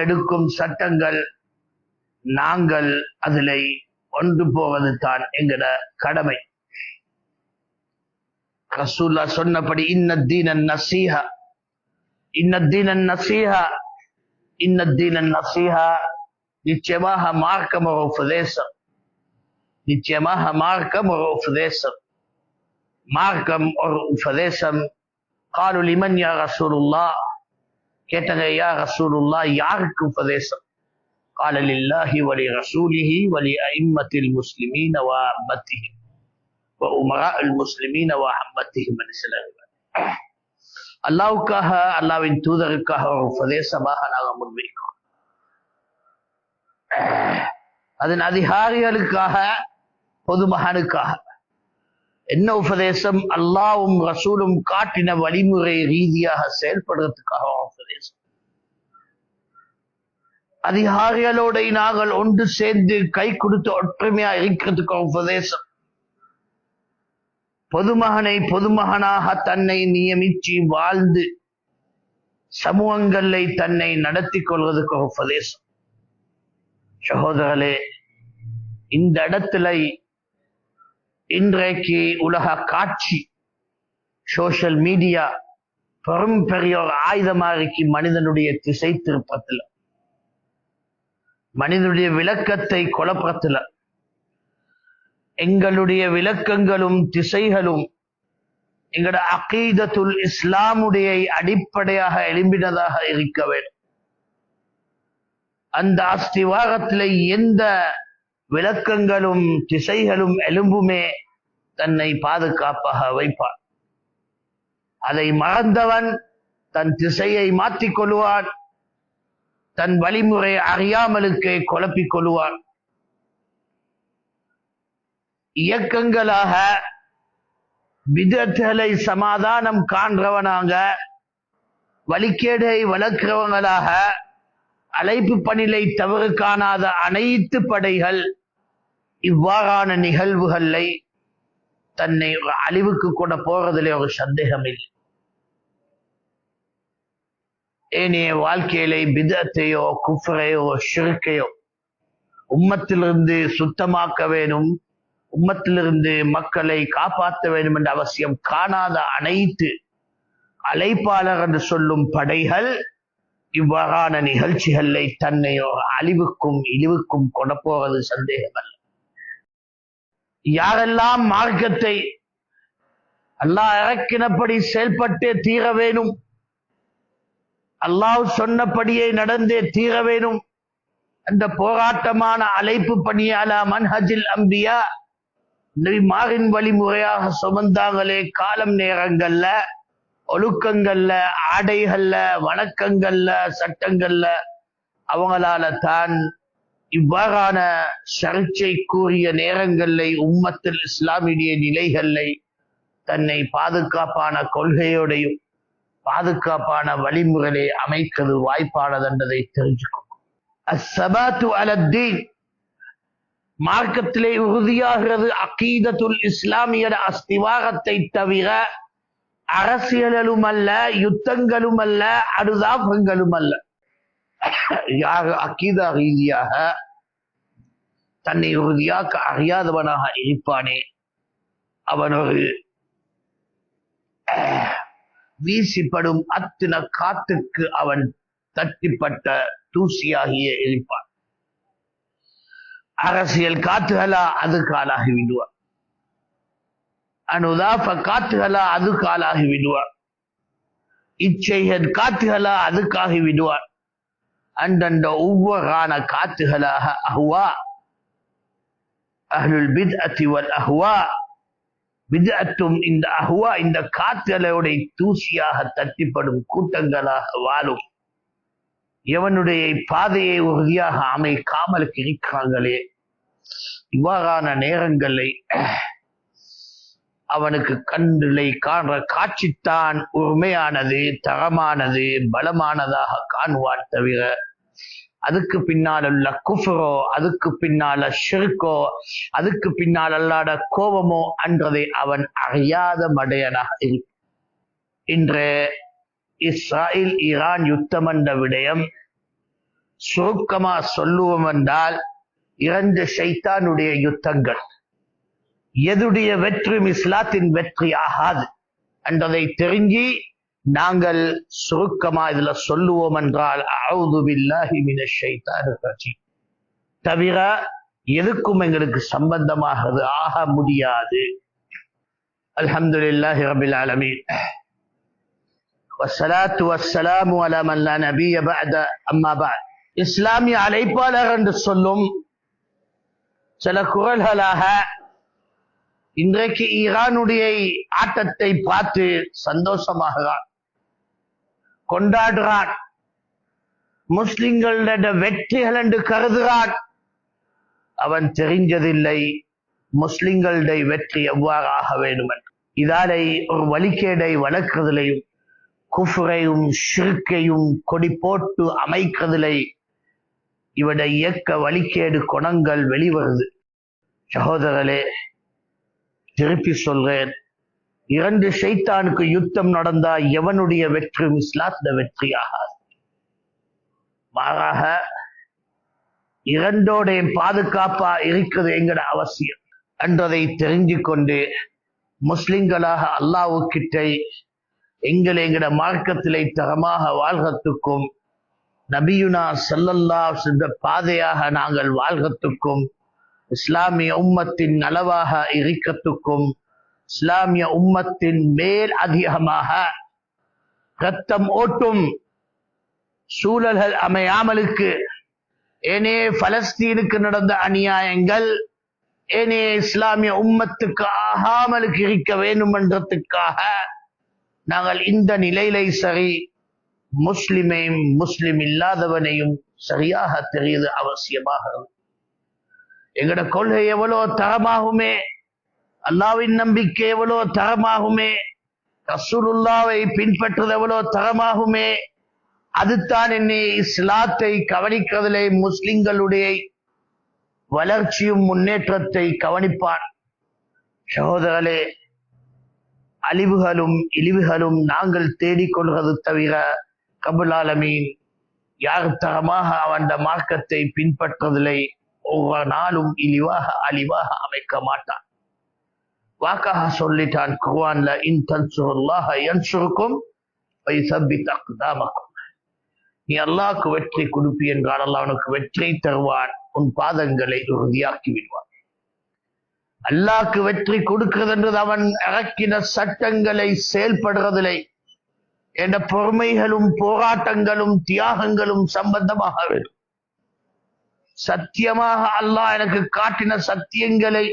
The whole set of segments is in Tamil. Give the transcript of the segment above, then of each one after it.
எடுக்கும் சட்டங்கள் நாங்கள் அதிலே ஒன்று போவது தான் எங்கட கடமை. ரசூலுல்லாஹ் சொன்னபடி இன்னத்தீனன் நஸீஹா, இன்னத்தீனன் நஸீஹா, இன்னத்தீனன் நஸீஹா, நிச்சயமாக மார்க்கம் ஒரு உபதேசம், நிச்சயமாக மார்க்கம் ஒரு உபதேசம், மார்க்கம் ஒரு உபதேசம். قالوا لمن يا رسول الله, கேட்டாங்க யா ரசூலுல்லாஹ் யாருக்கு உபதேசம்? قال لله ولرسوله ولأئمة المسلمين وعامتهم وأمراء المسلمين وعامتهم. அல்லாஹ்வுக்காக அல்லாஹ்வின் தூதருக்காக ஒரு உபதேசமாக நாங்கள் முன்வைக்கிறோம். அதன் அதிகாரிகளுக்காக பொதுமகனுக்காக என்ன உபதேசம்? அல்லாஹ்வும் ரசூலும் காட்டின வழிமுறை ரீதியாக செயல்படுறதுக்காக உபதேசம். அதிகாரிகளோட நாங்கள் ஒன்று சேர்ந்து கை கொடுத்து ஒற்றுமையா இருக்கிறதுக்கு உபதேசம். பொதுமகனை பொதுமகனாக தன்னை நியமிச்சு வாழ்ந்து சமூகங்களை தன்னை நடத்தி கொள்வதற்கு உபதேசம். சகோதரர்களே, இந்த இடத்துல இன்றைக்கு உலக காட்சி சோசியல் மீடியா பெரும் பெரிய ஒரு ஆயுதமா இருக்கு மனிதனுடைய திசை திருப்பத்துல, மனிதனுடைய விளக்கத்தை குழப்பத்துல. எங்களுடைய விளக்கங்களும் திசைகளும் எங்களோட அகீதத்துல் இஸ்லாமுடைய அடிப்படையாக எழும்பினதாக இருக்க வேண்டும். அந்த அஸ்திவாரத்தில் எந்த விளக்கங்களும் திசைகளும் எலும்புமே தன்னை பாதுகாப்பாக வைப்பான். அதை மறந்தவன் தன் திசையை மாற்றிக் கொள்வான், தன் வழிமுறை அறியாமலுக்கு குழப்பிக் கொள்வான். இயக்கங்களாக விதத்துகளை சமாதானம் காண்றவனாக, வழிகேடை வளர்க்கிறவங்களாக, அழைப்பு பணிலை தவறு காணாத அனைத்து படைகள் இவ்வாறான நிகழ்வுகளை தன்னை ஒரு அழிவுக்கு கூட போறதிலே ஒரு சந்தேகம் இல்லை. ஏனைய வாழ்க்கையிலே பிதத்தையோ குஃப்ரையோ ஷிர்கையோ உம்மத்திலிருந்து சுத்தமாக்க வேணும், உம்மத்திலிருந்து மக்களை காப்பாற்ற வேண்டும் என்ற அவசியம் காணாத அனைத்து அழைப்பாளர் என்று சொல்லும் படைகள் இவ்வாறான நிகழ்ச்சிகளை தன்னை ஒரு அழிவுக்கும் இழிவுக்கும் கொண்டு போவது சந்தேகம் அல்ல. யாரெல்லாம் மார்க்கத்தை அல்லாஹ் இறக்கினபடி செயல்பட்டே தீர வேணும், அல்லாஹ் சொன்னபடியே நடந்தே தீர வேணும் அந்த போராட்டமான அழைப்பு பணியால மன்ஹஜில் அம்பியா நபிமாரின் வழிமுறையாக சுமந்தாங்களே, காலம் நேரங்கள்ல, ஒழுக்கங்கள்ல, ஆடைகள்ல, வணக்கங்கள்ல, சட்டங்கள்ல, அவங்களால தான் இவ்வாறான சர்ச்சைக்குரிய நேரங்களை உம்மத்தில் இஸ்லாமிய நிலைகளை தன்னை பாதுகாப்பான கொள்கையோடையும் பாதுகாப்பான வழிமுறையை அமைக்கிறது வாய்ப்பானது என்பதை தெரிஞ்சுக்கும். அஸ்ஸபாத்து அலத்தீன், மார்க்கத்திலே உறுதியாகிறது அகீதத்துல் இஸ்லாமிய அஸ்திவாரத்தை தவிர அரசியலும் அல்ல, யுத்தங்களும் அல்ல, அனுதாபங்களும் அல்ல. யார் அகீதா ரீதியாக தன்னை உறுதியாக்க அறியாதவனாக இருப்பானே அவன் ஒரு வீசிப்படும் அத்தின காத்துக்கு அவன் தட்டிப்பட்ட தூசியாகிய இருப்பான். அரசியல் காத்துகளா அது காலாகி விடுவார், அனுதாப காத்துகளா அது காலாகி விடுவார், இச்சைகள் காத்துகளா அதுக்காகி விடுவார். அந்தந்த ஒவ்வொருவான காத்துகளாக அஹ்வா, அஹ்லுல் பித்அத்தி வல் அஹ்வா, பித்அத்தும் இந்த அஹ்வா இந்த காத்துகளோட தூசியாக தட்டிப்படும் கூட்டங்களாக வாழும். எவனுடைய பாதையை உறுதியாக அமைக்காமல் இருக்கிறாங்களே, இவ்வாறான நேரங்களை அவனுக்கு கண்களை காண்ற காட்சித்தான் உண்மையானது, தரமானது, பலமானதாக காணுவான் தவிர அதுக்கு பின்னால் உள்ள குஃப்ரோ, அதுக்கு பின்னால ஷிர்கோ, அதுக்கு பின்னால் அல்லாத கோபமோ என்றதை அவன் அறியாத மடையனாக இருக்கும். இன்று இஸ்ராயல் ஈரான் யுத்தம் என்ற விடயம் சுருக்கமா சொல்லுவோம் என்றால் 2 ஷைத்தானுடைய யுத்தங்கள். எதுடைய வெற்றியும் இஸ்லாத்தின் வெற்றி ஆகாது என்றதை தெரிஞ்சு நாங்கள் சுருக்கமா இதுல சொல்லுவோம் என்றால் அஊது பில்லாஹி மினஷ் ஷைத்தானிர் ரஜீம் தவிர எதுக்கும் எங்களுக்கு சம்பந்தமாகிறது ஆக முடியாது. அல்ஹம்துலில்லாஹி ரப்பில் ஆலமீன் வஸ்ஸலாத்து வஸ்ஸலாமு அலா மன் லா நபிய பஅத அம்மா பஅத். இஸ்லாமிய அழைப்பாளர் என்று சொல்லும் சில குரல்களாக இன்றைக்கு ஈரானுடைய ஆட்டத்தை பார்த்து சந்தோஷமாகிறான், கொண்டாடுறான், முஸ்லிம்களுடைய வெற்றிகள் என்று கருதுகிறான். அவன் தெரிஞ்சதில்லை முஸ்லிம்களுடைய வெற்றி எவ்வாறு ஆக வேண்டும் என்று. இதாலை ஒரு வழிகேடை வளர்க்கிறதிலையும் குஃப்ரையும் ஷிர்கையும் கொடி போட்டு அமைக்கிறதிலை இவட இயக்க வழிகேடு குணங்கள் வெளிவருது. சகோதரர்களே, திருப்பி சொல்றேன், 2 ஷைத்தானுக்கு யுத்தம் நடந்தா எவனுடைய வெற்றியும் இஸ்லாத்தின் வெற்றி ஆகாது. மாறாக 2 பாதுகாப்பா இருக்கிறது எங்கட அவசியம் என்றதை தெரிஞ்சு கொண்டு முஸ்லிம்களாக அல்லாஹ்வுக்கிட்ட எங்கட மார்க்கத்திலே தரமாக வாழ்கிறதுக்கும் நபியுனா ஸல்லல்லாஹு அலைஹி வஸல்லம் பாதையாக நாங்கள் வாழ்கிறதுக்கும் இஸ்லாமிய உம்மத்தின் நலவாக இருக்கிறதுக்கும் இஸ்லாமிய உம்மத்தின் மேல் அதிகமாக ரத்தம் ஓட்டும் சூழல்கள் அமையாமலுக்கு, ஏனே பலஸ்தீனுக்கு நடந்த அநியாயங்கள் ஏனே இஸ்லாமிய உம்மத்துக்கு ஆகாமலுக்கு இருக்க வேண்டும் என்றதுக்காக நாங்கள் இந்த நிலையிலே சரி முஸ்லிமையும் முஸ்லிம் இல்லாதவனையும் சரியாக தெரியுது அவசியமாகிறது. எங்கட கொள்கை எவ்வளோ தரமாகுமே, அல்லாஹ்வின் நம்பிக்கை எவ்வளோ தரமாகுமே, ரசூலுல்லாவை பின்பற்றுவது எவ்வளோ தரமாகுமே, அதுதான் என்னை இஸ்லாத்தை கவனிக்கிறதிலே முஸ்லிம்களுடைய வளர்ச்சியும் முன்னேற்றத்தை கவனிப்பான். சகோதரர்களே, அழிவுகளும் இழிவுகளும் நாங்கள் தேடிக்கொள்வது தவிர ரப்புல் ஆலமீன் யார் தரமாக அவன் மார்க்கத்தை பின்பற்றுவதில்லை ஒவ்வொரு நாளும் இழிவாக அழிவாக அமைக்க மாட்டான். வாக்காக சொல்லிட்டான் குர்ஆன்ல, இன் தன்சுருல்லாஹ யன்சுருக்கும் வ யுஸப்பித் அக்தாமக்கும். நீ அல்லாஹ்க்கு வெற்றி கொடுப்பி என்றால் அல்லாஹ் உனக்கு வெற்றி தருவான், உன் பாதங்களை உறுதியாக்கி விடுவான். அல்லாஹ்க்கு வெற்றி கொடுக்கிறது என்றது அவன் இறக்கின சட்டங்களை செயல்படுறதில்லை என்ற பொறுமைகளும் போராட்டங்களும் தியாகங்களும் சம்பந்தமாக வேண்டும். சத்தியமாக அல்லாஹ் எனக்கு காட்டின சத்தியங்களை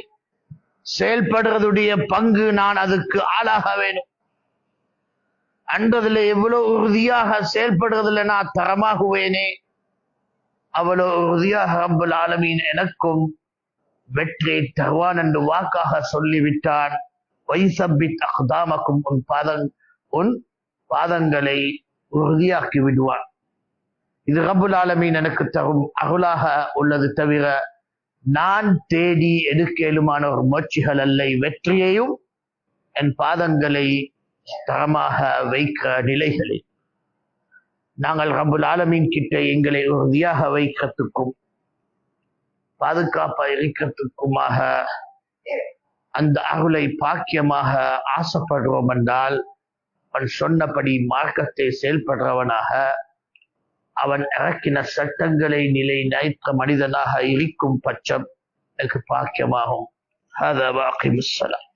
செயல்படுறதுடைய பங்கு நான் அதுக்கு ஆளாக வேண்டும். அன்றதுல எவ்வளவு உறுதியாக செயல்படுறதுல நான் தரமாகுவேனே அவ்வளவு உறுதியாக ரப்புல் ஆலமீன் எனக்கும் வெற்றியை தருவான் என்று வாக்காக சொல்லிவிட்டான். வைசப்பித் அக்தாமக்கும், உன் பாதங்களை உறுதியாக்கி விடுவான். இது ரப்புல் ஆலமீன் எனக்கு தரும் அருளாக உள்ளது தவிர நான் தேடி எடுக்க இயலுமான ஒரு முயற்சிகள் அல்ல. வெற்றியையும் என் பாதங்களை தரமாக வைக்கிற நிலைகளில் நாங்கள் ரப்புல் ஆலமீன் கிட்ட எங்களை உறுதியாக வைக்கிறதுக்கும் பாதுகாப்பா இருக்கிறதுக்குமாக அந்த அருளை பாக்கியமாக ஆசைப்படுவோம் என்றால் அவன் சொன்னபடி மார்க்கத்தை செயல்படுறவனாக அவன் இறக்கின சட்டங்களை நிலை நினைத்த மனிதனாக இருக்கும் பட்சம் எனக்கு பாக்கியமாகும். ஹதா வ அகிமுஸ் ஸலாம்.